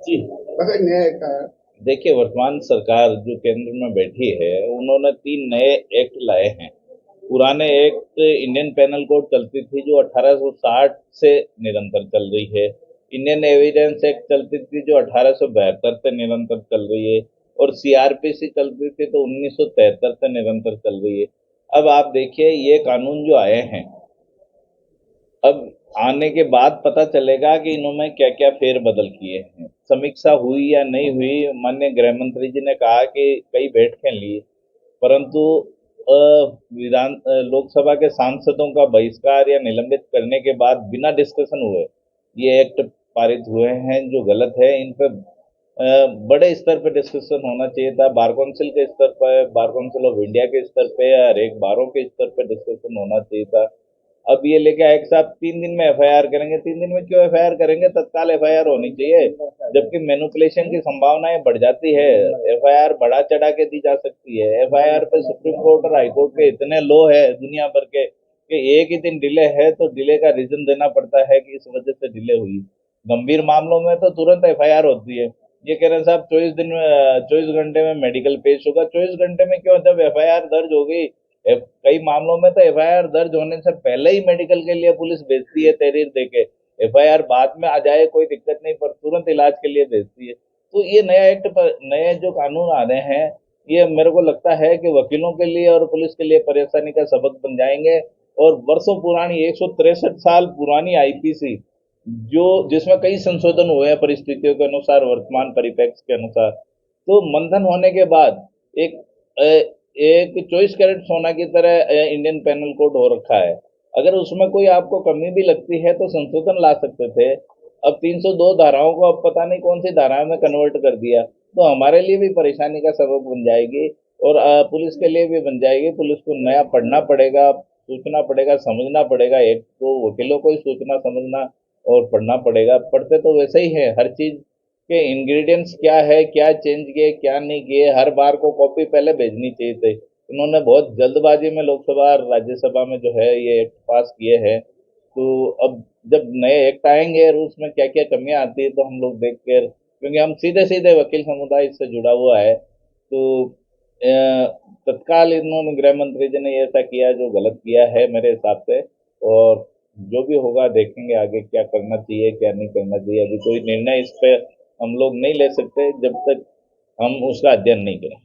जी, बस न्याय का। देखिए वर्तमान सरकार जो केंद्र में बैठी है उन्होंने 3 नए एक्ट लाए हैं। पुराने एक्ट इंडियन पेनल कोड चलती थी जो 1860 से निरंतर चल रही है। इंडियन एविडेंस एक्ट चलती थी जो 1872 से निरंतर चल रही है। और सीआरपीसी चलती थी तो 1973 से निरंतर चल रही है। अब आप देखिए ये कानून जो आए हैं, अब आने के बाद पता चलेगा कि इन्होंने क्या क्या फेरबदल किए हैं। समीक्षा हुई या नहीं हुई, माननीय गृह मंत्री जी ने कहा कि कई बैठकें ली, परंतु लोकसभा के सांसदों का बहिष्कार या निलंबित करने के बाद बिना डिस्कशन हुए ये एक्ट पारित हुए हैं, जो गलत है। इन पर बड़े स्तर पर डिस्कशन होना चाहिए था। बार काउंसिल के स्तर पर, बार काउंसिल ऑफ इंडिया के स्तर पे, हर एक बारों के स्तर पर डिस्कशन होना चाहिए था। अब ये लेके आए कि साहब 3 दिन में एफआईआर करेंगे। 3 दिन में क्यों एफआईआर करेंगे? तत्काल एफआईआर होनी चाहिए, जबकि मैनिपुलेशन की संभावनाएं बढ़ जाती है। एफआईआर बढ़ा चढ़ा के दी जा सकती है। एफआईआर पे सुप्रीम कोर्ट और हाई कोर्ट के इतने लो है दुनिया भर के कि एक ही दिन डिले है तो डिले का रीजन देना पड़ता है कि इस वजह से डिले हुई। गंभीर मामलों में तो तुरंत एफआईआर होती है। ये कह रहे हैं साहब 24 दिन में, 24 घंटे में मेडिकल पेश होगा। 24 घंटे में क्यों? जब एफआईआर दर्ज हो गई, कई मामलों में तो एफआईआर दर्ज होने से पहले ही मेडिकल के लिए पुलिस भेजती है तहरीर देके। एफआईआर बाद में आ जाए कोई दिक्कत नहीं, पर तुरंत इलाज के लिए भेजती है। तो ये नया एक्ट पर नए जो कानून आ रहे हैं, ये मेरे को लगता है कि वकीलों के लिए और पुलिस के लिए परेशानी का सबक बन जाएंगे। और वर्षों पुरानी 163 साल पुरानी आईपीसी, जो जिसमें कई संशोधन हुए हैं परिस्थितियों के अनुसार, वर्तमान परिप्रेक्ष्य के अनुसार, तो मंथन होने के बाद एक एक 24 कैरेट सोना की तरह इंडियन पेनल कोड हो रखा है। अगर उसमें कोई आपको कमी भी लगती है तो संशोधन ला सकते थे। अब 302 धाराओं को अब पता नहीं कौन सी धाराओं में कन्वर्ट कर दिया, तो हमारे लिए भी परेशानी का सबब बन जाएगी। और पुलिस के लिए भी बन जाएगी। पुलिस को नया पढ़ना पड़ेगा, सोचना पड़ेगा, समझना पड़ेगा। एक तो वकीलों को ही सोचना समझना और पढ़ना पड़ेगा। पढ़ते तो वैसे ही है, हर चीज के इंग्रेडिएंट्स क्या है, क्या चेंज किए क्या नहीं किए, हर बार को कॉपी पहले भेजनी चाहिए थी। उन्होंने बहुत जल्दबाजी में लोकसभा और राज्यसभा में जो है ये एक्ट पास किए हैं। तो अब जब नए एक्ट आएंगे और उसमें क्या क्या कमियां आती है तो हम लोग देख कर, क्योंकि हम सीधे सीधे वकील समुदाय से जुड़ा हुआ है, तो तत्काल इन्होंने गृह मंत्री जी ने ऐसा किया जो गलत किया है मेरे हिसाब से। और जो भी होगा देखेंगे आगे क्या करना चाहिए क्या नहीं करना चाहिए। अभी कोई निर्णय इस पे हम लोग नहीं ले सकते जब तक हम उसका अध्ययन नहीं करें।